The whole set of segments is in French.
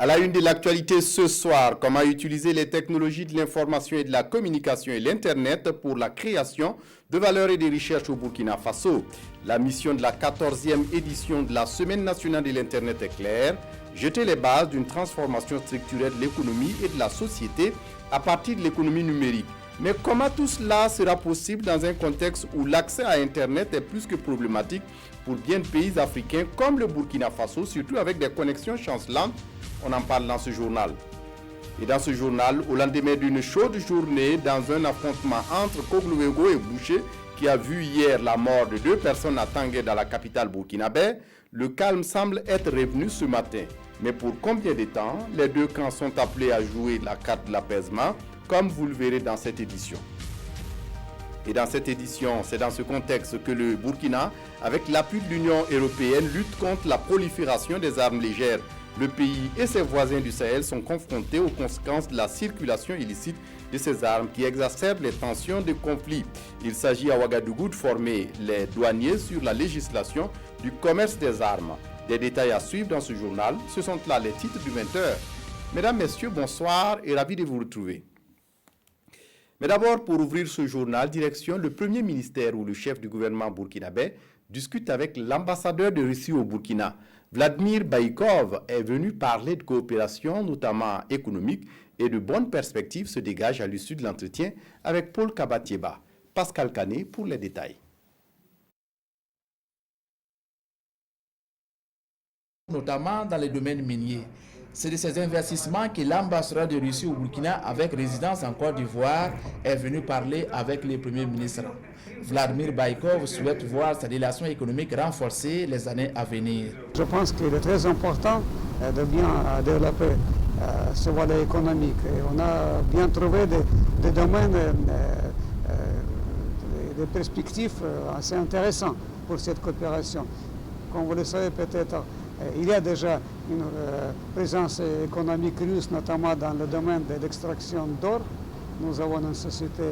À la une de l'actualité ce soir, comment utiliser les technologies de l'information et de la communication et l'Internet pour la création de valeur et de richesses au Burkina Faso. La mission de la 14e édition de la Semaine nationale de l'Internet est claire, jeter les bases d'une transformation structurelle de l'économie et de la société à partir de l'économie numérique. Mais comment tout cela sera possible dans un contexte où l'accès à Internet est plus que problématique pour bien de pays africains comme le Burkina Faso, surtout avec des connexions chancelantes? On en parle dans ce journal. Et dans ce journal, au lendemain d'une chaude journée, dans un affrontement entre Koglouego et Boucher, qui a vu hier la mort de 2 personnes à Tanguay dans la capitale burkinabé, le calme semble être revenu ce matin. Mais pour combien de temps? Les deux camps sont appelés à jouer la carte de l'apaisement, comme vous le verrez dans cette édition. Et dans cette édition, c'est dans ce contexte que le Burkina, avec l'appui de l'Union européenne, lutte contre la prolifération des armes légères. Le pays et ses voisins du Sahel sont confrontés aux conséquences de la circulation illicite de ces armes qui exacerbent les tensions de conflit. Il s'agit à Ouagadougou de former les douaniers sur la législation du commerce des armes. Des détails à suivre dans ce journal. Ce sont là les titres du 20h. Mesdames, Messieurs, bonsoir et ravi de vous retrouver. Mais d'abord, pour ouvrir ce journal, direction le premier ministère ou le chef du gouvernement burkinabé discute avec l'ambassadeur de Russie au Burkina. Vladimir Baïkov est venu parler de coopération, notamment économique, et de bonnes perspectives se dégagent à l'issue de l'entretien avec Paul Kabatieba. Pascal Canet pour les détails. Notamment dans les domaines miniers. C'est de ces investissements que l'ambassadeur de Russie au Burkina, avec résidence en Côte d'Ivoire, est venu parler avec le Premier ministre. Vladimir Baïkov souhaite voir sa relation économique renforcée les années à venir. Je pense qu'il est très important de bien développer ce volet économique. Et on a bien trouvé des domaines, des perspectives assez intéressants pour cette coopération. Comme vous le savez peut-être, il y a déjà une présence économique russe, notamment dans le domaine de l'extraction d'or. Nous avons une société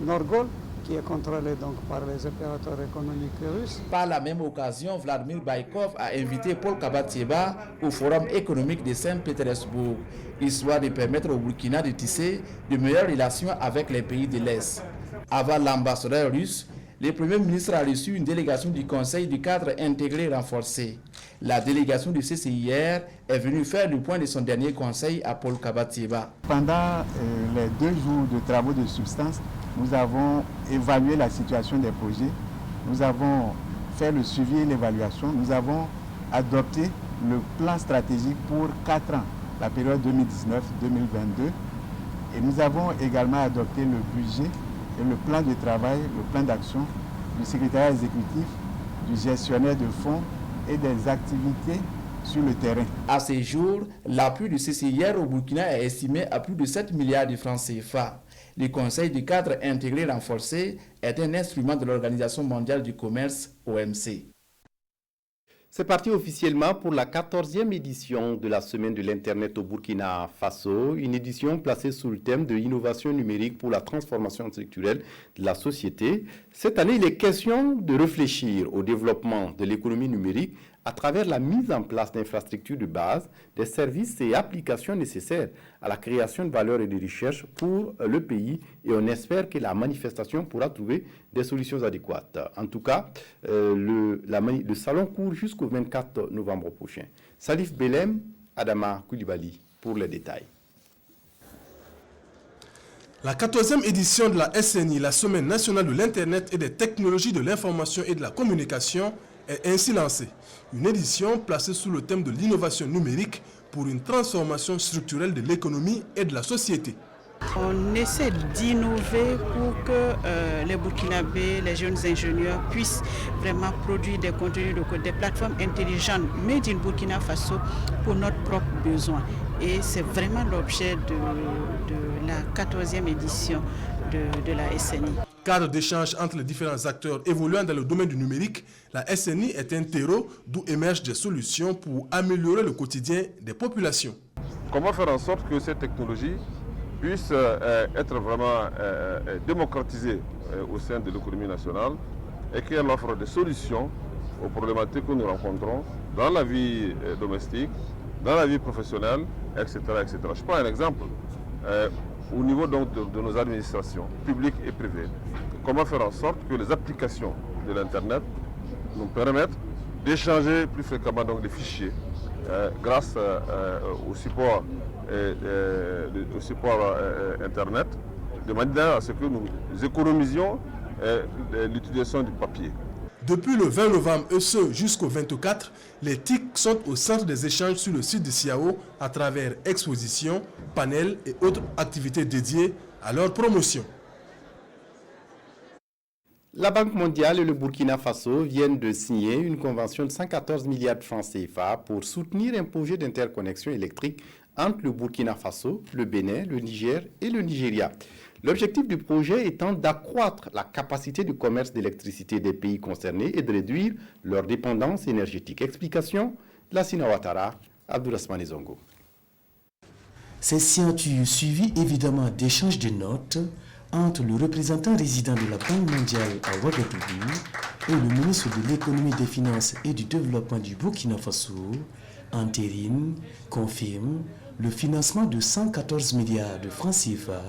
Norgol qui est contrôlée donc par les opérateurs économiques russes. Par la même occasion, Vladimir Baïkov a invité Paul Kabatieba au Forum économique de Saint-Pétersbourg, histoire de permettre au Burkina de tisser de meilleures relations avec les pays de l'Est. Avant l'ambassadeur russe, le Premier ministre a reçu une délégation du Conseil du cadre intégré renforcé. La délégation du CCIR est venue faire le point de son dernier conseil à Paul Kabatieba. Pendant les 2 jours de travaux de substance, nous avons évalué la situation des projets, nous avons fait le suivi et l'évaluation, nous avons adopté le plan stratégique pour 4 ans, la période 2019-2022, et nous avons également adopté le budget et le plan de travail, le plan d'action du secrétariat exécutif, du gestionnaire de fonds et des activités sur le terrain. À ce jour, l'appui du CCIR au Burkina est estimé à plus de 7 milliards de francs CFA. Le Conseil du cadre intégré renforcé est un instrument de l'Organisation mondiale du commerce, OMC. C'est parti officiellement pour la 14e édition de la Semaine de l'Internet au Burkina Faso, une édition placée sous le thème de l'innovation numérique pour la transformation structurelle de la société. Cette année, il est question de réfléchir au développement de l'économie numérique à travers la mise en place d'infrastructures de base, des services et applications nécessaires à la création de valeur et de richesse pour le pays, et on espère que la manifestation pourra trouver des solutions adéquates. En tout cas, le salon court jusqu'au 24 novembre prochain. Salif Belem, Adama Koulibaly pour les détails. La 14e édition de la SNI, la Semaine nationale de l'Internet et des technologies de l'information et de la communication, est ainsi lancée. Une édition placée sous le thème de l'innovation numérique pour une transformation structurelle de l'économie et de la société. On essaie d'innover pour que les Burkinabés, les jeunes ingénieurs puissent vraiment produire des contenus, des plateformes intelligentes made in Burkina Faso pour notre propre besoin. Et c'est vraiment l'objet de la 14e édition de la SNI. Cadre d'échange entre les différents acteurs évoluant dans le domaine du numérique, la SNI est un terreau d'où émergent des solutions pour améliorer le quotidien des populations. Comment faire en sorte que cette technologie puisse être vraiment démocratisée au sein de l'économie nationale et qu'elle offre des solutions aux problématiques que nous rencontrons dans la vie domestique, dans la vie professionnelle etc., etc. Je prends un exemple. Au niveau donc de nos administrations publiques et privées, comment faire en sorte que les applications de l'Internet nous permettent d'échanger plus fréquemment donc, des fichiers grâce au support Internet, de manière à ce que nous économisions l'utilisation du papier. Depuis le 20 novembre et ce jusqu'au 24, les TIC sont au centre des échanges sur le site de SIAO à travers expositions, panels et autres activités dédiées à leur promotion. La Banque mondiale et le Burkina Faso viennent de signer une convention de 114 milliards de francs CFA pour soutenir un projet d'interconnexion électrique entre le Burkina Faso, le Bénin, le Niger et le Nigeria. L'objectif du projet étant d'accroître la capacité de commerce d'électricité des pays concernés et de réduire leur dépendance énergétique. Explication, Lassina Ouattara, Abdourahmane Zongo. Ces signatures suivies évidemment d'échanges de notes entre le représentant résident de la Banque mondiale à Ouagadougou et le ministre de l'économie, des finances et du développement du Burkina Faso, entérine, confirme le financement de 114 milliards de francs CFA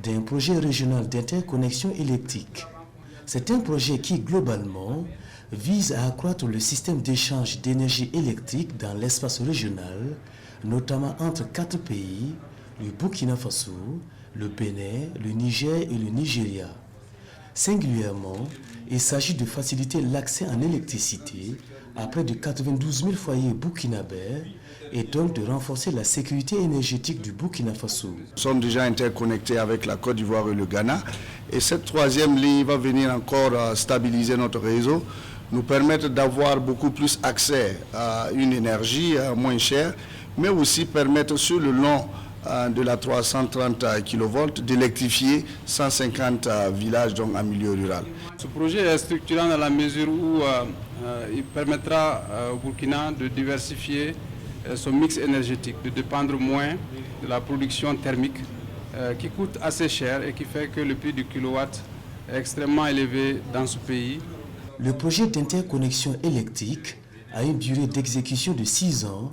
d'un projet régional d'interconnexion électrique. C'est un projet qui, globalement, vise à accroître le système d'échange d'énergie électrique dans l'espace régional, notamment entre 4 pays, le Burkina Faso, le Bénin, le Niger et le Nigeria. Singulièrement, il s'agit de faciliter l'accès en électricité à près de 92 000 foyers burkinabés et donc de renforcer la sécurité énergétique du Burkina Faso. Nous sommes déjà interconnectés avec la Côte d'Ivoire et le Ghana et cette troisième ligne va venir encore stabiliser notre réseau, nous permettre d'avoir beaucoup plus accès à une énergie moins chère, mais aussi permettre sur le long de la 330 kV d'électrifier 150 villages donc en milieu rural. Ce projet est structurant dans la mesure où il permettra au Burkina de diversifier son mix énergétique, de dépendre moins de la production thermique qui coûte assez cher et qui fait que le prix du kilowatt est extrêmement élevé dans ce pays. Le projet d'interconnexion électrique a une durée d'exécution de 6 ans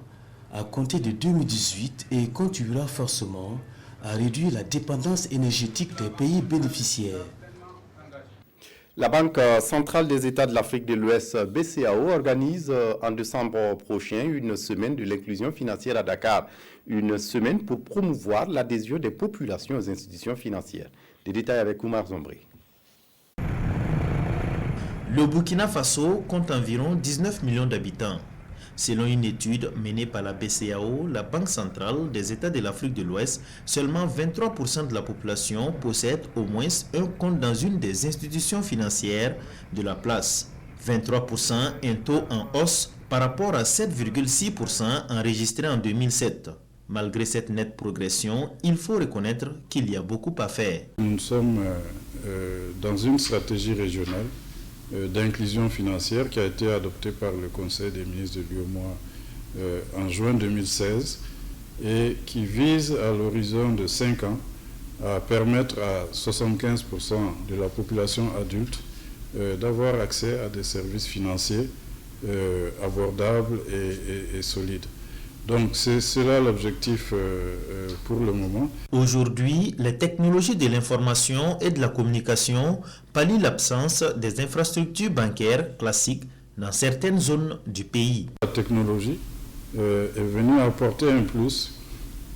à compter de 2018 et contribuera forcément à réduire la dépendance énergétique des pays bénéficiaires. La Banque centrale des États de l'Afrique de l'Ouest, BCAO, organise en décembre prochain une semaine de l'inclusion financière à Dakar. Une semaine pour promouvoir l'adhésion des populations aux institutions financières. Des détails avec Oumar Zombré. Le Burkina Faso compte environ 19 millions d'habitants. Selon une étude menée par la BCAO, la Banque centrale des États de l'Afrique de l'Ouest, seulement 23% de la population possède au moins un compte dans une des institutions financières de la place. 23%, un taux en hausse par rapport à 7,6% enregistré en 2007. Malgré cette nette progression, il faut reconnaître qu'il y a beaucoup à faire. Nous sommes dans une stratégie régionale d'inclusion financière qui a été adoptée par le Conseil des ministres de l'UEMOA en juin 2016 et qui vise à l'horizon de 5 ans à permettre à 75% de la population adulte d'avoir accès à des services financiers abordables et solides. Donc c'est cela l'objectif pour le moment. Aujourd'hui, les technologies de l'information et de la communication pallient l'absence des infrastructures bancaires classiques dans certaines zones du pays. La technologie est venue apporter un plus,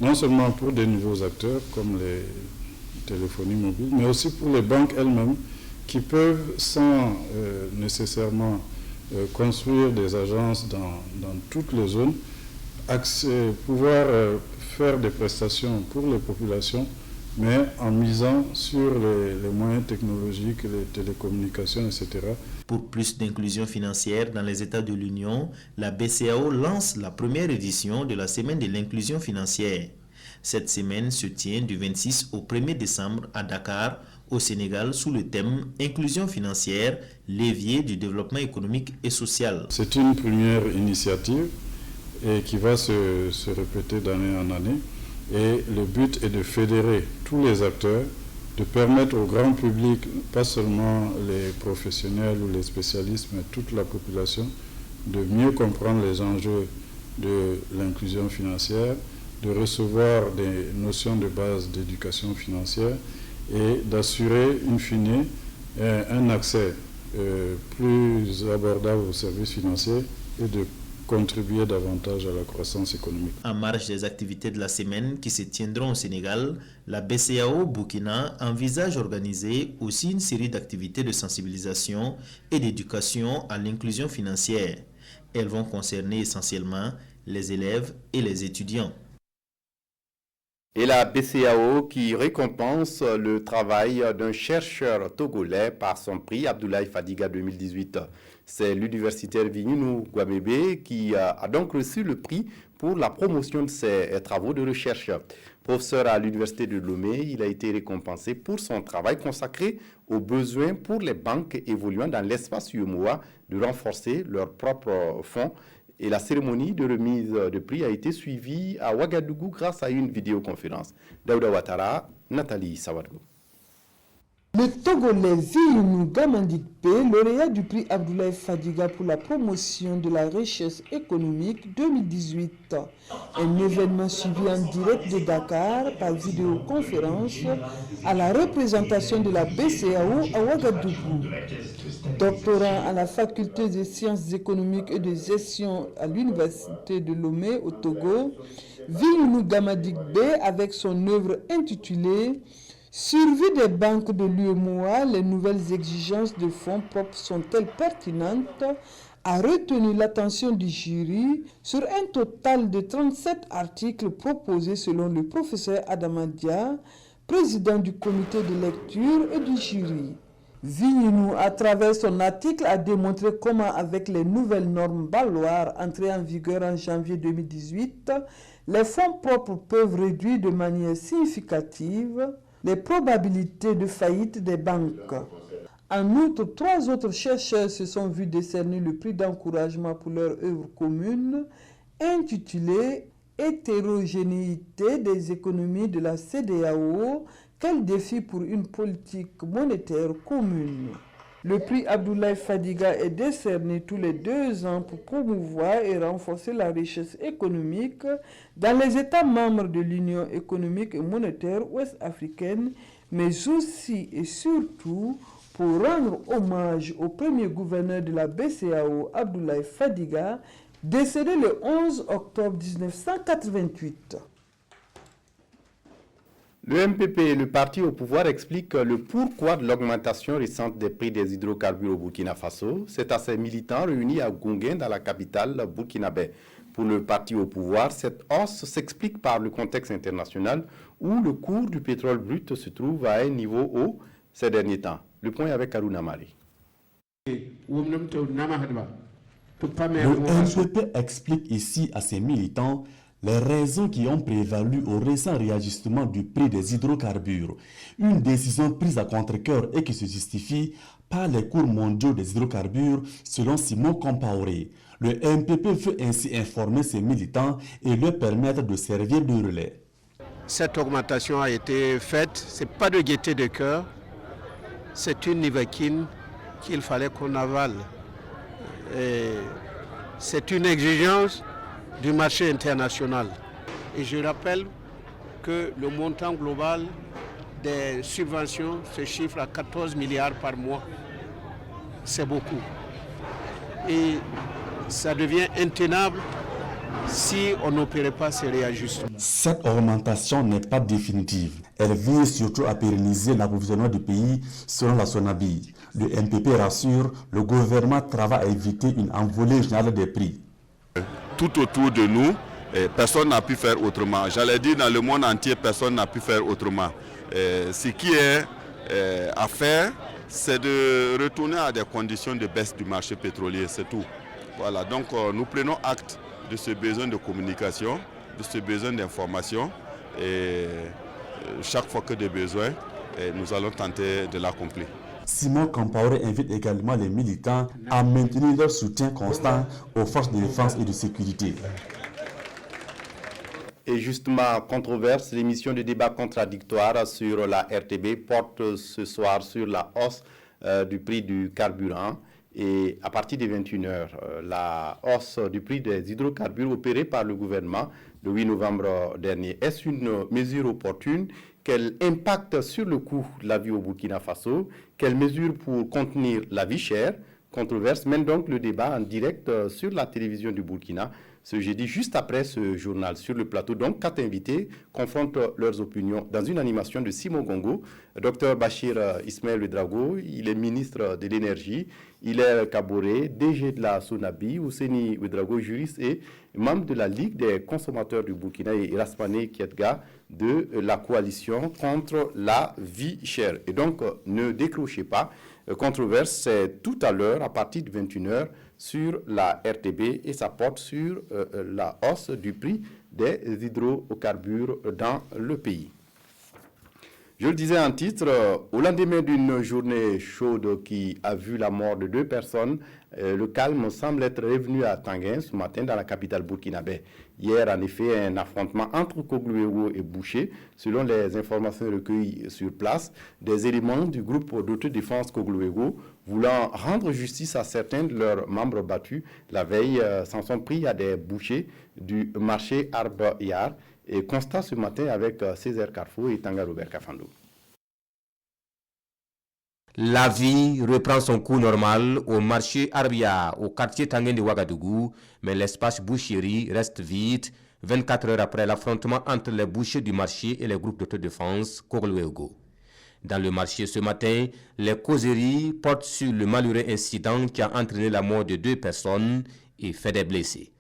non seulement pour des nouveaux acteurs comme les téléphonies mobiles, mais aussi pour les banques elles-mêmes qui peuvent, sans nécessairement construire des agences dans toutes les zones, pouvoir faire des prestations pour les populations, mais en misant sur les moyens technologiques, les télécommunications, etc. Pour plus d'inclusion financière dans les États de l'Union, la BCAO lance la première édition de la Semaine de l'inclusion financière. Cette semaine se tient du 26 au 1er décembre à Dakar, au Sénégal, sous le thème « Inclusion financière, levier du développement économique et social ». C'est une première initiative et qui va se répéter d'année en année. Et le but est de fédérer tous les acteurs, de permettre au grand public, pas seulement les professionnels ou les spécialistes, mais toute la population, de mieux comprendre les enjeux de l'inclusion financière, de recevoir des notions de base d'éducation financière et d'assurer, in fine, un accès plus abordable aux services financiers et de contribuer davantage à la croissance économique. En marge des activités de la semaine qui se tiendront au Sénégal, la BCEAO Burkina envisage d'organiser aussi une série d'activités de sensibilisation et d'éducation à l'inclusion financière. Elles vont concerner essentiellement les élèves et les étudiants. Et la BCEAO qui récompense le travail d'un chercheur togolais par son prix Abdoulaye Fadiga 2018. C'est l'universitaire Vignonou Guamébé qui a donc reçu le prix pour la promotion de ses travaux de recherche. Professeur à l'université de Lomé, il a été récompensé pour son travail consacré aux besoins pour les banques évoluant dans l'espace UEMOA de renforcer leurs propres fonds. Et la cérémonie de remise de prix a été suivie à Ouagadougou grâce à une vidéoconférence. Daouda Ouattara, Nathalie Sawadou. Le Togolais Vignonou Gamandikpe, lauréat du prix Abdoulaye Fadiga pour la promotion de la recherche économique 2018. Un événement suivi en direct de Dakar par vidéoconférence à la représentation de la BCEAO à Ouagadougou. Doctorant à la faculté des sciences économiques et de gestion à l'université de Lomé au Togo, Vignonou Gamandikpe, avec son œuvre intitulée Survie des banques de l'UEMOA, les nouvelles exigences de fonds propres sont-elles pertinentes, a retenu l'attention du jury sur un total de 37 articles proposés selon le professeur Adamadia, président du comité de lecture et du jury. Vignonou, à travers son article, a démontré comment, avec les nouvelles normes Balloir entrées en vigueur en janvier 2018, les fonds propres peuvent réduire de manière significative les probabilités de faillite des banques. En outre, 3 autres chercheurs se sont vus décerner le prix d'encouragement pour leur œuvre commune, intitulée « Hétérogénéité des économies de la CEDEAO, quel défi pour une politique monétaire commune ?» Le prix Abdoulaye Fadiga est décerné tous les 2 ans pour promouvoir et renforcer la recherche économique dans les États membres de l'Union économique et monétaire ouest-africaine, mais aussi et surtout pour rendre hommage au premier gouverneur de la BCEAO, Abdoulaye Fadiga, décédé le 11 octobre 1988. Le MPP, le parti au pouvoir, explique le pourquoi de l'augmentation récente des prix des hydrocarbures au Burkina Faso. C'est à ses militants réunis à Gounguin, dans la capitale burkinabé. Pour le parti au pouvoir, cette hausse s'explique par le contexte international où le cours du pétrole brut se trouve à un niveau haut ces derniers temps. Le point avec Aruna Mari. Le MPP explique ici à ses militants les raisons qui ont prévalu au récent réajustement du prix des hydrocarbures, une décision prise à contre-cœur et qui se justifie par les cours mondiaux des hydrocarbures selon Simon Compaoré. Le MPP veut ainsi informer ses militants et leur permettre de servir de relais. Cette augmentation a été faite, ce n'est pas de gaieté de cœur, c'est une nivaquine qu'il fallait qu'on avale. C'est une exigence du marché international. Et je rappelle que le montant global des subventions se chiffre à 14 milliards par mois. C'est beaucoup. Et ça devient intenable si on n'opérait pas ces réajustements. Cette augmentation n'est pas définitive. Elle vise surtout à pérenniser l'approvisionnement du pays selon la SONABI. Le MPP rassure, le gouvernement travaille à éviter une envolée générale des prix. Tout autour de nous, personne n'a pu faire autrement. J'allais dire dans le monde entier, personne n'a pu faire autrement. Ce qui est à faire, c'est de retourner à des conditions de baisse du marché pétrolier, c'est tout. Voilà, donc nous prenons acte de ce besoin de communication, de ce besoin d'information et chaque fois que des besoins, nous allons tenter de l'accomplir. Simon Compaoré invite également les militants à maintenir leur soutien constant aux forces de défense et de sécurité. Et justement, controverse, l'émission de débat contradictoire sur la RTB porte ce soir sur la hausse du prix du carburant. Et à partir des 21h, la hausse du prix des hydrocarbures opérée par le gouvernement le 8 novembre dernier, est-ce une mesure opportune? Quel impact sur le coût de la vie au Burkina Faso? Quelles mesures pour contenir la vie chère? Controverse mène donc le débat en direct sur la télévision du Burkina ce jeudi, juste après ce journal. Sur le plateau, donc, 4 invités confrontent leurs opinions dans une animation de Simon Gongo. Dr Bachir Ismaël Ouedraogo, il est ministre de l'énergie. Hilaire Kaboré, DG de la Sonabi. Ouseni Ouedraogo, juriste et membre de la Ligue des consommateurs du Burkina. Et Raspané Kietga de la coalition contre la vie chère. Et donc, ne décrochez pas. Controverse, c'est tout à l'heure, à partir de 21h, sur la RTB, et ça porte sur la hausse du prix des hydrocarbures dans le pays. Je le disais en titre, au lendemain d'une journée chaude qui a vu la mort de 2 personnes, le calme semble être revenu à Tanguin ce matin dans la capitale burkinabé. Hier, en effet, un affrontement entre Kogluego et Boucher, selon les informations recueillies sur place, des éléments du groupe d'autodéfense Kogluego voulant rendre justice à certains de leurs membres battus la veille s'en sont pris à des bouchers du marché Arbe-Yar. Et constat ce matin avec Césaire Carrefour et Tanga Robert Kafando. La vie reprend son cours normal au marché Arbia, au quartier Tanguin de Ouagadougou, mais l'espace boucherie reste vide 24 heures après l'affrontement entre les bouchers du marché et les groupes d'autodéfense Kogluego. Dans le marché ce matin, les causeries portent sur le malheureux incident qui a entraîné la mort de 2 personnes et fait des blessés.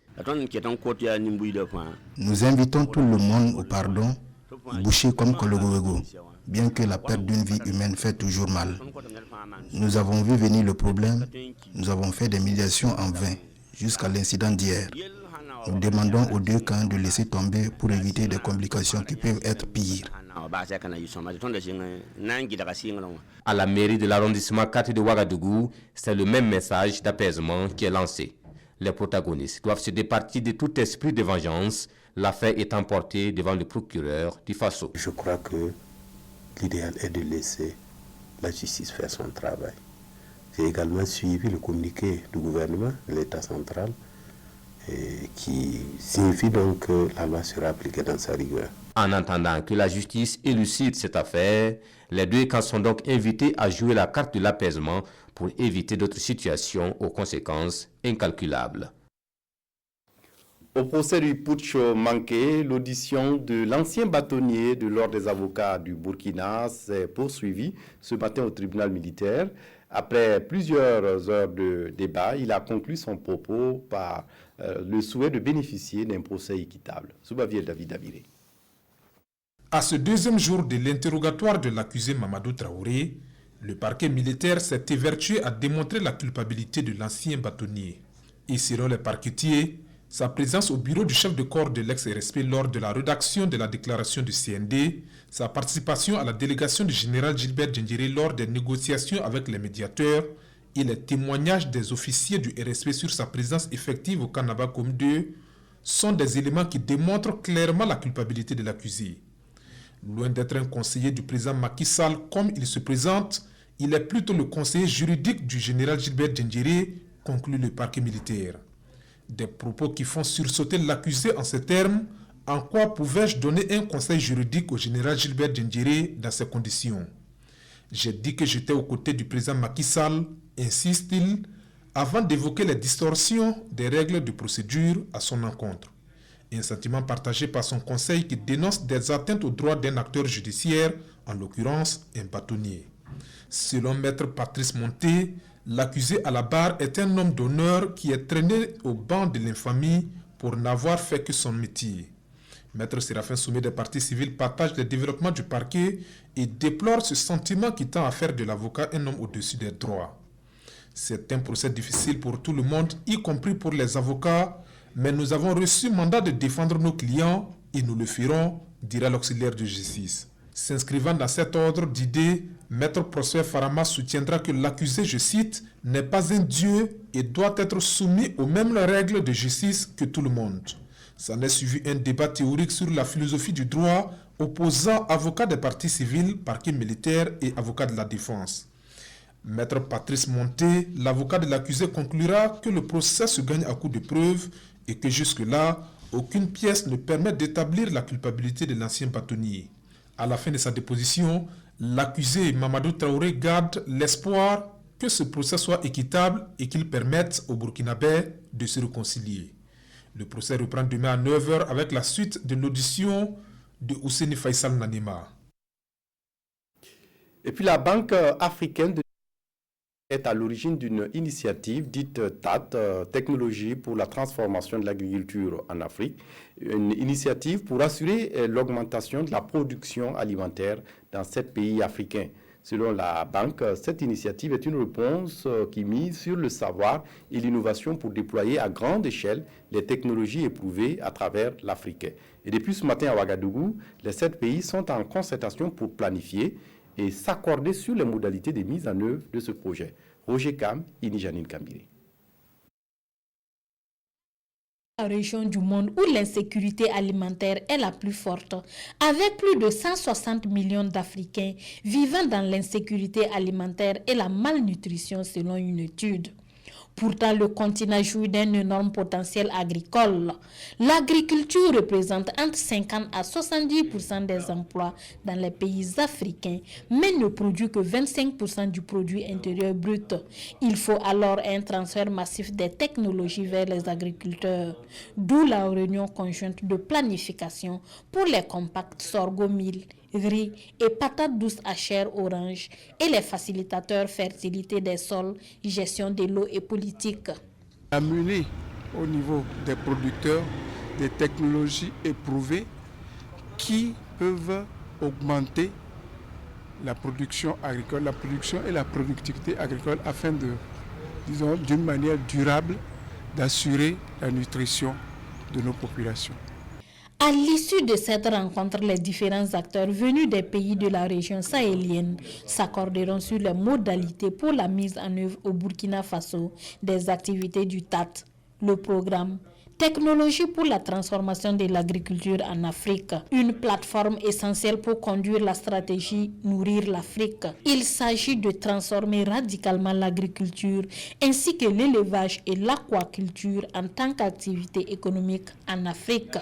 Nous invitons tout le monde au pardon, boucher comme Kogluego, bien que la perte d'une vie humaine fait toujours mal. Nous avons vu venir le problème, nous avons fait des médiations en vain, jusqu'à l'incident d'hier. Nous demandons aux 2 camps de laisser tomber pour éviter des complications qui peuvent être pires. À la mairie de l'arrondissement 4 de Ouagadougou, c'est le même message d'apaisement qui est lancé. Les protagonistes doivent se départir de tout esprit de vengeance, l'affaire étant portée devant le procureur du Faso. Je crois que l'idéal est de laisser la justice faire son travail. J'ai également suivi le communiqué du gouvernement, de l'État central, qui signifie donc que la loi sera appliquée dans sa rigueur. En attendant que la justice élucide cette affaire, les 2 camps sont donc invités à jouer la carte de l'apaisement pour éviter d'autres situations aux conséquences incalculables. Au procès du putsch manqué, l'audition de l'ancien bâtonnier de l'Ordre des avocats du Burkina s'est poursuivie ce matin au tribunal militaire. Après plusieurs heures de débat, il a conclu son propos par le souhait de bénéficier d'un procès équitable. Soubavier David Daviré. À ce 2e jour de l'interrogatoire de l'accusé Mamadou Traoré, le parquet militaire s'est évertué à démontrer la culpabilité de l'ancien bâtonnier. Et selon les parquetiers, sa présence au bureau du chef de corps de l'ex-RSP lors de la rédaction de la déclaration du CND, sa participation à la délégation du général Gilbert Djendjéré lors des négociations avec les médiateurs et les témoignages des officiers du RSP sur sa présence effective au Kanaba comme 2 sont des éléments qui démontrent clairement la culpabilité de l'accusé. Loin d'être un conseiller du président Macky Sall comme il se présente, il est plutôt le conseiller juridique du général Gilbert Djendjéré, conclut le parquet militaire. Des propos qui font sursauter l'accusé en ces termes. En quoi pouvais-je donner un conseil juridique au général Gilbert Djendjéré dans ces conditions? J'ai dit que j'étais aux côtés du président Macky Sall, insiste-t-il, avant d'évoquer les distorsions des règles de procédure à son encontre. Un sentiment partagé par son conseil qui dénonce des atteintes aux droits d'un acteur judiciaire, en l'occurrence un bâtonnier. Selon maître Patrice Monté, l'accusé à la barre est un homme d'honneur qui est traîné au banc de l'infamie pour n'avoir fait que son métier. Maître Séraphin Soumé des partis civils partage les développements du parquet et déplore ce sentiment qui tend à faire de l'avocat un homme au-dessus des droits. C'est un procès difficile pour tout le monde, y compris pour les avocats, mais nous avons reçu mandat de défendre nos clients et nous le ferons, dira l'auxiliaire de justice. S'inscrivant dans cet ordre d'idées, Maître Prosper Farama soutiendra que l'accusé, je cite, n'est pas un dieu et doit être soumis aux mêmes règles de justice que tout le monde. S'en est suivi un débat théorique sur la philosophie du droit opposant avocats des partis civils, parquet militaire et avocats de la défense. Maître Patrice Monté, l'avocat de l'accusé, conclura que le procès se gagne à coup de preuves et que jusque-là, aucune pièce ne permet d'établir la culpabilité de l'ancien bâtonnier. À la fin de sa déposition, l'accusé Mamadou Traoré garde l'espoir que ce procès soit équitable et qu'il permette aux Burkinabés de se réconcilier. Le procès reprend demain à 9h avec la suite de l'audition de Ousseini Faisal Nanema. Et puis la Banque africaine est à l'origine d'une initiative dite TAT, Technologie pour la transformation de l'agriculture en Afrique, une initiative pour assurer l'augmentation de la production alimentaire dans 7 pays africains. Selon la banque, cette initiative est une réponse qui mise sur le savoir et l'innovation pour déployer à grande échelle les technologies éprouvées à travers l'Afrique. Et depuis ce matin à Ouagadougou, les 7 pays sont en concertation pour planifier et s'accorder sur les modalités de mise en œuvre de ce projet. Roger Kam, Inijanine Kambiri. La région du monde où l'insécurité alimentaire est la plus forte, avec plus de 160 millions d'Africains vivant dans l'insécurité alimentaire et la malnutrition selon une étude. Pourtant, le continent jouit d'un énorme potentiel agricole. L'agriculture représente entre 50 à 70% des emplois dans les pays africains, mais ne produit que 25% du produit intérieur brut. Il faut alors un transfert massif des technologies vers les agriculteurs, d'où la réunion conjointe de planification pour les compacts sorgho mil, riz et patates douces à chair orange et les facilitateurs fertilité des sols, gestion de l'eau et politique. Amener au niveau des producteurs des technologies éprouvées qui peuvent augmenter la production agricole, la production et la productivité agricole afin de, disons, d'une manière durable, d'assurer la nutrition de nos populations. À l'issue de cette rencontre, les différents acteurs venus des pays de la région sahélienne s'accorderont sur les modalités pour la mise en œuvre au Burkina Faso des activités du TAT, le programme Technologie pour la transformation de l'agriculture en Afrique, une plateforme essentielle pour conduire la stratégie Nourrir l'Afrique. Il s'agit de transformer radicalement l'agriculture ainsi que l'élevage et l'aquaculture en tant qu'activité économique en Afrique.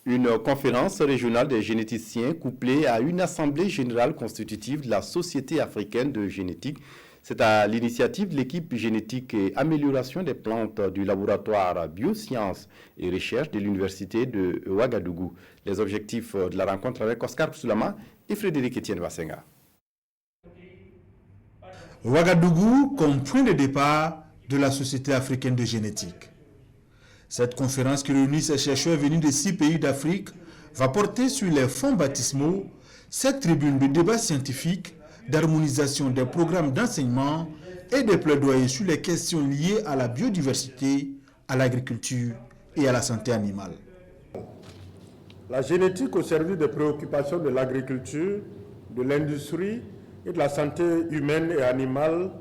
Une conférence régionale des généticiens couplée à une assemblée générale constitutive de la Société africaine de génétique. C'est à l'initiative de l'équipe génétique et amélioration des plantes du laboratoire Biosciences et Recherche de l'Université de Ouagadougou. Les objectifs de la rencontre avec Oscar Soulama et Frédéric Etienne Vassenga. Ouagadougou comme point de départ de la Société africaine de génétique. Cette conférence qui réunit ces chercheurs venus de 6 pays d'Afrique va porter sur les fonds baptismaux, cette tribune de débat scientifique, d'harmonisation des programmes d'enseignement et des plaidoyers sur les questions liées à la biodiversité, à l'agriculture et à la santé animale. La génétique au service des préoccupations de l'agriculture, de l'industrie et de la santé humaine et animale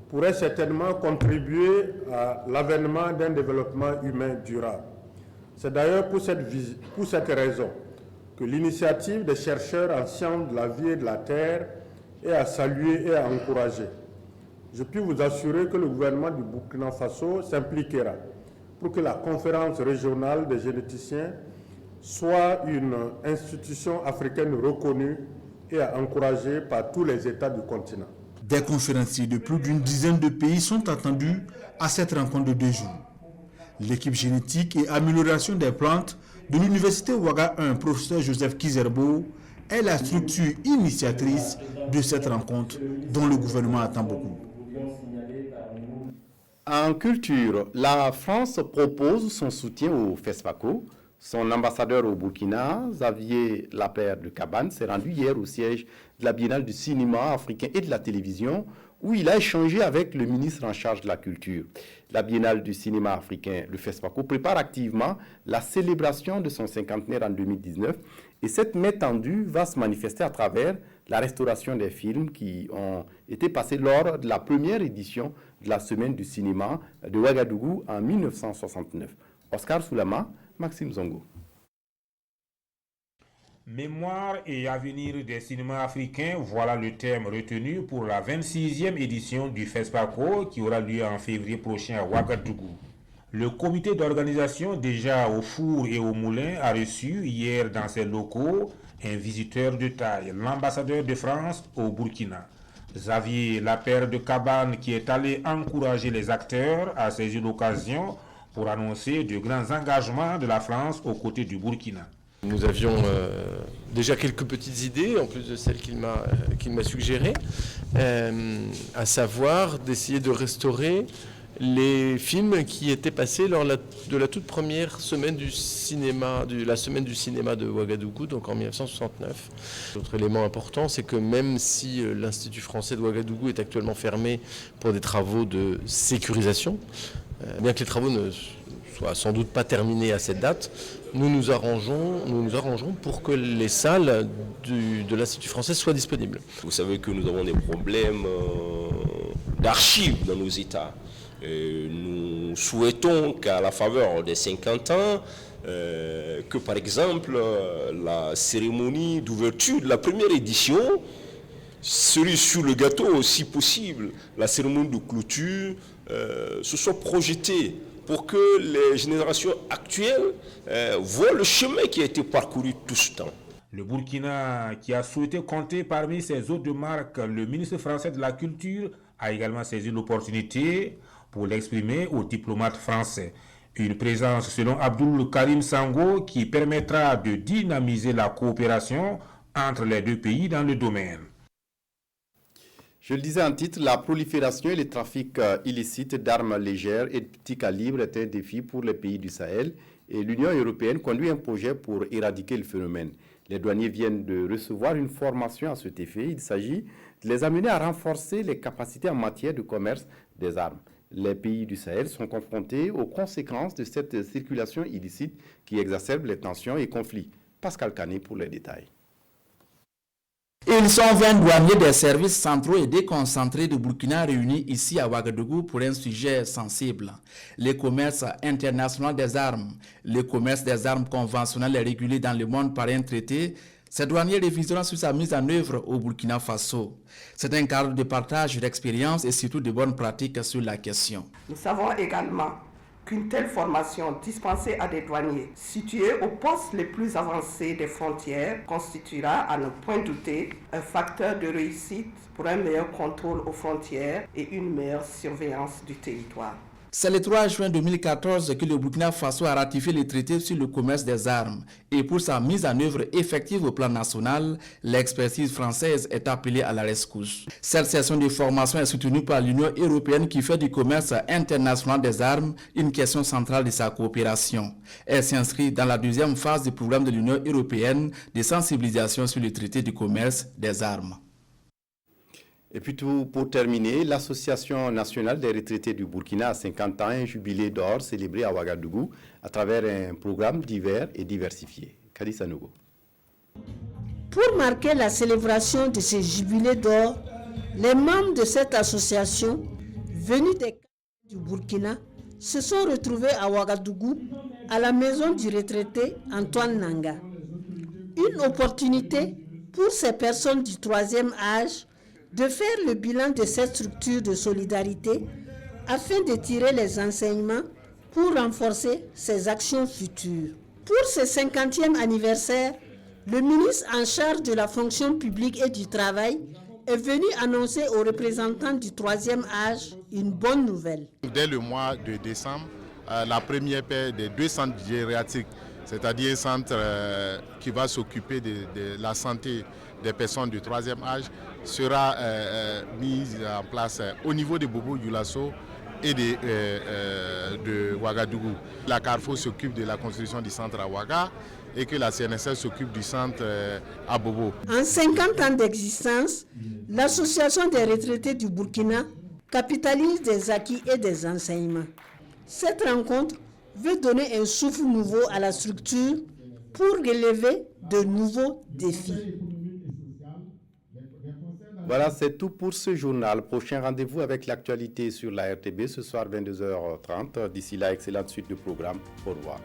pourrait certainement contribuer à l'avènement d'un développement humain durable. C'est d'ailleurs pour cette raison que l'initiative des chercheurs en sciences de la vie et de la terre est à saluer et à encourager. Je puis vous assurer que le gouvernement du Burkina Faso s'impliquera pour que la conférence régionale des généticiens soit une institution africaine reconnue et encouragée par tous les États du continent. Des conférenciers de plus d'une dizaine de pays sont attendus à cette rencontre de 2 jours. L'équipe génétique et amélioration des plantes de l'Université Ouaga 1, professeur Joseph Kizerbo, est la structure initiatrice de cette rencontre dont le gouvernement attend beaucoup. En culture, la France propose son soutien au FESPACO. Son ambassadeur au Burkina, Xavier Lapère de Cabane, s'est rendu hier au siège de la Biennale du cinéma africain et de la télévision, où il a échangé avec le ministre en charge de la culture. La Biennale du cinéma africain, le FESPACO, prépare activement la célébration de son cinquantenaire en 2019, et cette main tendue va se manifester à travers la restauration des films qui ont été passés lors de la première édition de la Semaine du cinéma de Ouagadougou en 1969. Oscar Soulama, Maxime Zongo. Mémoire et avenir des cinémas africains, voilà le thème retenu pour la 26e édition du FESPACO qui aura lieu en février prochain à Ouagadougou. Le comité d'organisation, déjà au four et au moulin, a reçu hier dans ses locaux un visiteur de taille, l'ambassadeur de France au Burkina. Xavier Lapère de Cabane, qui est allé encourager les acteurs, a saisi l'occasion pour annoncer de grands engagements de la France aux côtés du Burkina. Nous avions déjà quelques petites idées, en plus de celles qu'il m'a suggérées, à savoir d'essayer de restaurer les films qui étaient passés lors de la toute première semaine du cinéma, la semaine du cinéma de Ouagadougou, donc en 1969. L'autre élément important, c'est que même si l'Institut français de Ouagadougou est actuellement fermé pour des travaux de sécurisation, bien que les travaux ne soient sans doute pas terminés à cette date, nous nous arrangeons pour que les salles de l'Institut français soient disponibles. Vous savez que nous avons des problèmes d'archives dans nos États. Nous souhaitons qu'à la faveur des 50 ans, que par exemple la cérémonie d'ouverture de la première édition, cerise sur le gâteau si possible, la cérémonie de clôture, se soit projetée pour que les générations actuelles voient le chemin qui a été parcouru tout ce temps. Le Burkina, qui a souhaité compter parmi ses hôtes de marque, le ministre français de la Culture, a également saisi l'opportunité pour l'exprimer aux diplomates français. Une présence, selon Abdoul Karim Sango, qui permettra de dynamiser la coopération entre les deux pays dans le domaine. Je le disais en titre, la prolifération et le trafic illicite d'armes légères et de petit calibre est un défi pour les pays du Sahel et l'Union européenne conduit un projet pour éradiquer le phénomène. Les douaniers viennent de recevoir une formation à cet effet. Il s'agit de les amener à renforcer les capacités en matière de commerce des armes. Les pays du Sahel sont confrontés aux conséquences de cette circulation illicite qui exacerbe les tensions et conflits. Pascal Canet pour les détails. Ils sont 20 douaniers des services centraux et déconcentrés de Burkina réunis ici à Ouagadougou pour un sujet sensible. Le commerce international des armes. Le commerce des armes conventionnelles est régulé dans le monde par un traité. Ces douaniers réviseront sur sa mise en œuvre au Burkina Faso. C'est un cadre de partage d'expériences et surtout de bonnes pratiques sur la question. Nous savons également qu'une telle formation dispensée à des douaniers situés aux postes les plus avancés des frontières constituera, à ne point douter, un facteur de réussite pour un meilleur contrôle aux frontières et une meilleure surveillance du territoire. C'est le 3 juin 2014 que le Burkina Faso a ratifié le traité sur le commerce des armes. Et pour sa mise en œuvre effective au plan national, l'expertise française est appelée à la rescousse. Cette session de formation est soutenue par l'Union européenne qui fait du commerce international des armes une question centrale de sa coopération. Elle s'inscrit dans la deuxième phase du programme de l'Union européenne de sensibilisation sur le traité du commerce des armes. Et puis tout pour terminer, l'Association nationale des retraités du Burkina a 50 ans, un jubilé d'or célébré à Ouagadougou à travers un programme divers et diversifié. Kadissa Nougo. Pour marquer la célébration de ce jubilé d'or, les membres de cette association, venus des du Burkina, se sont retrouvés à Ouagadougou, à la maison du retraité Antoine Nanga. Une opportunité pour ces personnes du troisième âge de faire le bilan de cette structure de solidarité afin de tirer les enseignements pour renforcer ses actions futures. Pour ce 50e anniversaire, le ministre en charge de la fonction publique et du travail est venu annoncer aux représentants du troisième âge une bonne nouvelle. Dès le mois de décembre, la première paire des 2 centres gériatriques, c'est-à-dire un centre qui va s'occuper de la santé des personnes du troisième âge, sera mise en place au niveau de Bobo-Dioulasso et de Ouagadougou. La Carrefour s'occupe de la construction du centre à Ouaga et que la CNSS s'occupe du centre à Bobo. En 50 ans d'existence, l'Association des retraités du Burkina capitalise des acquis et des enseignements. Cette rencontre veut donner un souffle nouveau à la structure pour relever de nouveaux défis. Voilà, c'est tout pour ce journal. Prochain rendez-vous avec l'actualité sur la RTB ce soir 22h30. D'ici là, excellente suite de programme. Au revoir.